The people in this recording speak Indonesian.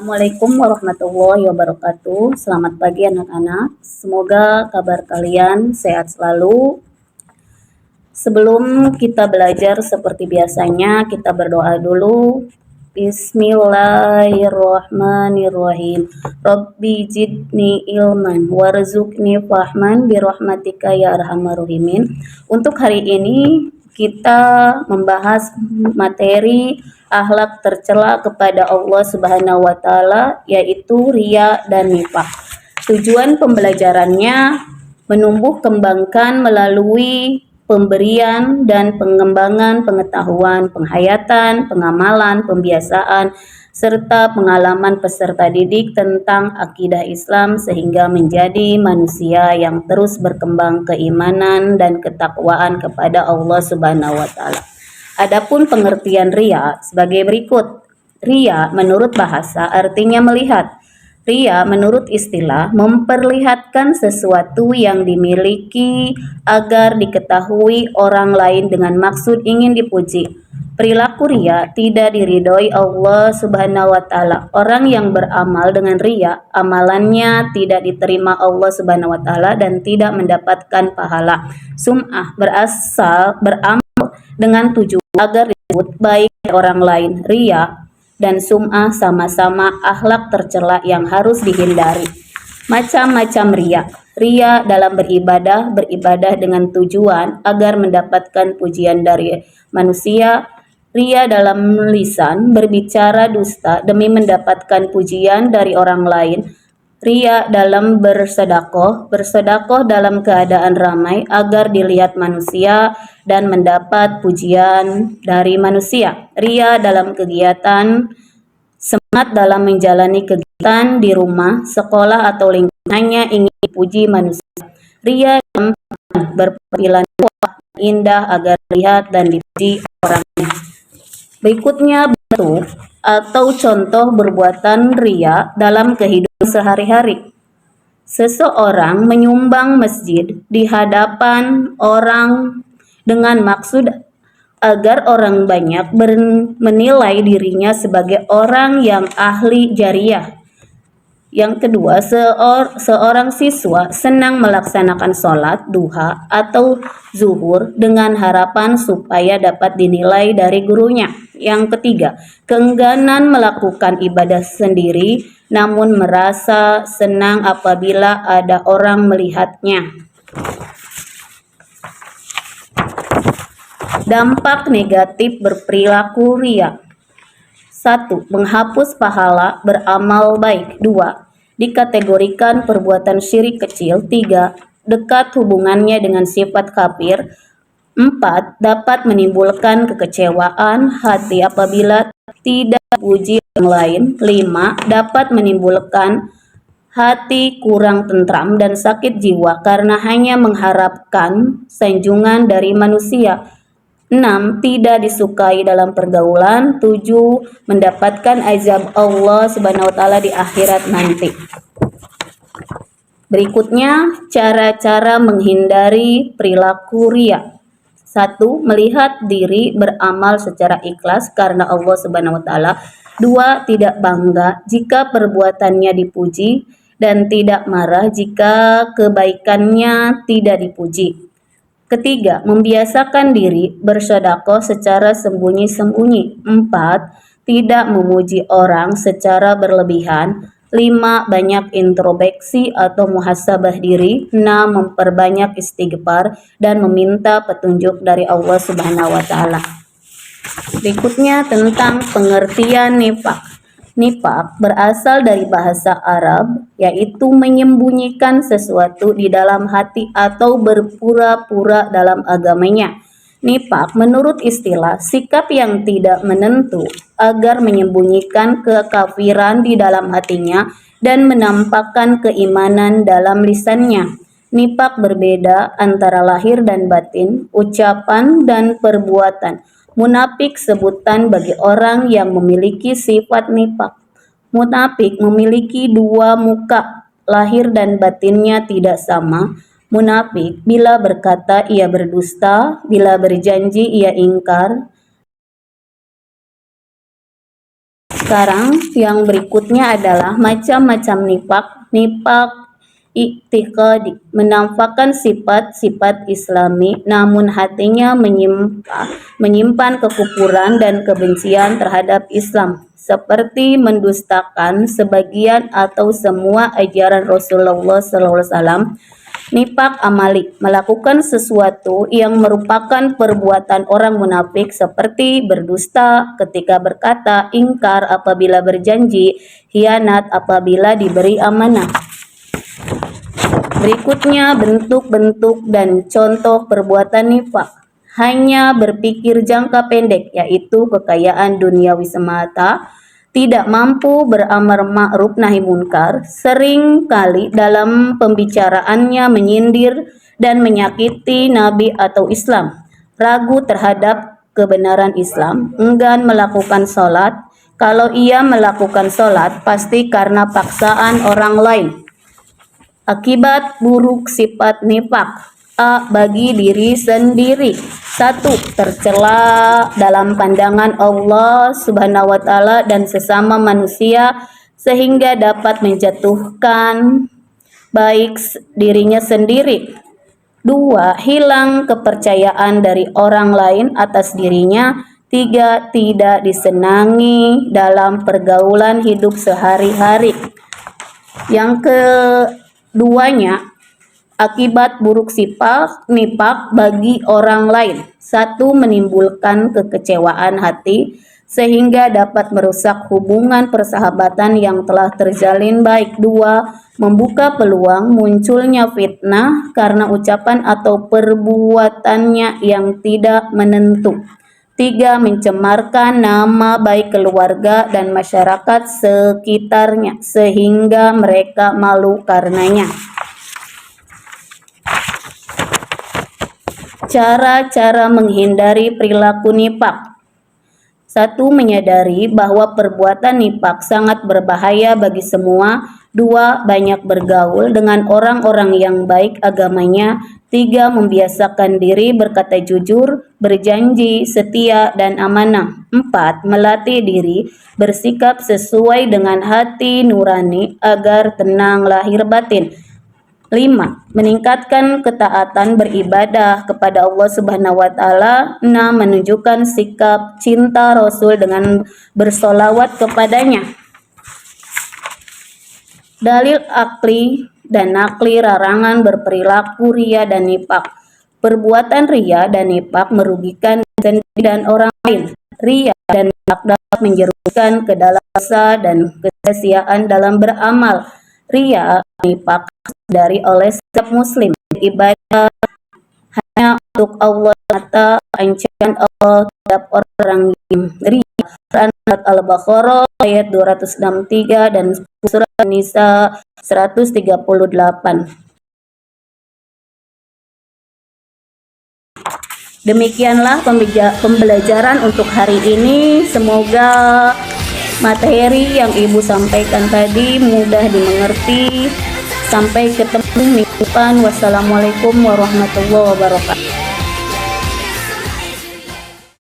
Assalamualaikum warahmatullahi wabarakatuh. Selamat pagi anak-anak. Semoga kabar kalian sehat selalu. Sebelum kita belajar seperti biasanya, kita berdoa dulu. Bismillahirrahmanirrahim. Rabbi jidni ilman warzuqni fahman birahmatika ya arhamar rahimin. Untuk hari ini kita membahas materi akhlak tercela kepada Allah Subhanahu wa taala, yaitu riya dan nifaq. Tujuan pembelajarannya menumbuh kembangkan melalui pemberian dan pengembangan pengetahuan, penghayatan, pengamalan, pembiasaan, serta pengalaman peserta didik tentang akidah Islam sehingga menjadi manusia yang terus berkembang keimanan dan ketakwaan kepada Allah Subhanahu wa taala. Adapun pengertian riya sebagai berikut. Riya menurut bahasa artinya melihat. Riya menurut istilah memperlihatkan sesuatu yang dimiliki agar diketahui orang lain dengan maksud ingin dipuji. Perilaku riya tidak diridhoi Allah Subhanahu wa taala. Orang yang beramal dengan riya, amalannya tidak diterima Allah Subhanahu wa taala dan tidak mendapatkan pahala. Sum'ah beramal dengan tujuan agar disebut baik orang lain. Riya dan sum'ah sama-sama akhlak tercela yang harus dihindari. Macam-macam riya. Riya dalam beribadah dengan tujuan agar mendapatkan pujian dari manusia. Riya dalam lisan, berbicara dusta demi mendapatkan pujian dari orang lain. Riya dalam bersedekah dalam keadaan ramai agar dilihat manusia dan mendapat pujian dari manusia. Riya dalam kegiatan, semangat dalam menjalani kegiatan di rumah, sekolah atau lingkungannya ingin dipuji manusia. Riya dalam berpenampilan indah agar dilihat dan dipuji orang lain. Berikutnya bentuk atau contoh perbuatan riya dalam kehidupan sehari-hari. Seseorang menyumbang masjid di hadapan orang dengan maksud agar orang banyak menilai dirinya sebagai orang yang ahli jariyah. Yang kedua, seorang siswa senang melaksanakan sholat duha atau zuhur dengan harapan supaya dapat dinilai dari gurunya. Yang ketiga, keengganan melakukan ibadah sendiri namun merasa senang apabila ada orang melihatnya. Dampak negatif berperilaku riya. 1. Menghapus pahala beramal baik. 2. Dikategorikan perbuatan syirik kecil. 3. Dekat hubungannya dengan sifat kafir. 4. Dapat menimbulkan kekecewaan hati apabila tidak dipuji orang lain. 5. Dapat menimbulkan hati kurang tentram dan sakit jiwa karena hanya mengharapkan sanjungan dari manusia. 6. Tidak disukai dalam pergaulan. 7. Mendapatkan azab Allah Subhanahu wa taala di akhirat nanti. Berikutnya, cara-cara menghindari perilaku riya. 1. Melihat diri beramal secara ikhlas karena Allah Subhanahu wa taala. 2. Tidak bangga jika perbuatannya dipuji dan tidak marah jika kebaikannya tidak dipuji. Ketiga, membiasakan diri bersedekah secara sembunyi-sembunyi. 4. Tidak memuji orang secara berlebihan. 5. Banyak introspeksi atau muhasabah diri. 6. Memperbanyak istighfar dan meminta petunjuk dari Allah Subhanahu wa taala. Berikutnya tentang pengertian nifaq. Nifaq berasal dari bahasa Arab, yaitu menyembunyikan sesuatu di dalam hati atau berpura-pura dalam agamanya. Nifaq menurut istilah sikap yang tidak menentu agar menyembunyikan kekafiran di dalam hatinya dan menampakkan keimanan dalam lisannya. Nifaq berbeda antara lahir dan batin, ucapan dan perbuatan. Munafik sebutan bagi orang yang memiliki sifat nifaq. Munafik memiliki dua muka, lahir dan batinnya tidak sama. Munafik bila berkata ia berdusta, bila berjanji ia ingkar. sekarang yang berikutnya adalah macam-macam nifak. Nifak i'tiqadi, menampakkan sifat-sifat Islami namun hatinya menyimpan kekufuran dan kebencian terhadap Islam, seperti mendustakan sebagian atau semua ajaran Rasulullah SAW. Nifak amali, melakukan sesuatu yang merupakan perbuatan orang munafik seperti berdusta ketika berkata, ingkar apabila berjanji, khianat apabila diberi amanah. Berikutnya bentuk-bentuk dan contoh perbuatan nifak. Hanya berpikir jangka pendek, yaitu kekayaan duniawi semata, tidak mampu beramar ma'ruf nahi munkar, sering kali dalam pembicaraannya menyindir dan menyakiti Nabi atau Islam, ragu terhadap kebenaran Islam, enggan melakukan sholat. Kalau ia melakukan sholat, pasti karena paksaan orang lain. Akibat buruk sifat nifak. A. Bagi diri sendiri. 1. Tercela dalam pandangan Allah Subhanahu wa Ta'ala dan sesama manusia, sehingga dapat menjatuhkan baik dirinya sendiri. 2. Hilang kepercayaan dari orang lain atas dirinya. 3. Tidak disenangi dalam pergaulan hidup sehari-hari. Yang keduanya, akibat buruk sifat nifak bagi orang lain. 1. Menimbulkan kekecewaan hati sehingga dapat merusak hubungan persahabatan yang telah terjalin baik. 2. Membuka peluang munculnya fitnah karena ucapan atau perbuatannya yang tidak menentu. 3. Mencemarkan nama baik keluarga dan masyarakat sekitarnya sehingga mereka malu karenanya. Cara-cara menghindari perilaku nifak. 1. Menyadari bahwa perbuatan nifak sangat berbahaya bagi semua. 2. Banyak bergaul dengan orang-orang yang baik agamanya. 3. Membiasakan diri berkata jujur, berjanji, setia, dan amanah. 4. Melatih diri bersikap sesuai dengan hati nurani agar tenang lahir batin. 5. Meningkatkan ketaatan beribadah kepada Allah Subhanahu wa Ta'ala. 6. Menunjukkan sikap cinta Rasul dengan bersolawat kepadanya. Dalil akli dan nakli larangan berperilaku ria dan nifak. Perbuatan ria dan nifak merugikan sendiri dan orang lain. Ria dan nifak dapat menjerumuskan ke dalam dosa dan kesia-siaan dalam beramal. Ria nifak dari oleh setiap muslim. Ibadah hanya untuk Allah semata, ancaman Allah terhadap orang yang ria. Surat Al-Baqarah ayat 263 dan surat An-Nisa 138. Demikianlah pembelajaran untuk hari ini. Semoga materi yang Ibu sampaikan tadi mudah dimengerti. Sampai ketemu minggu depan. Wassalamualaikum warahmatullahi wabarakatuh.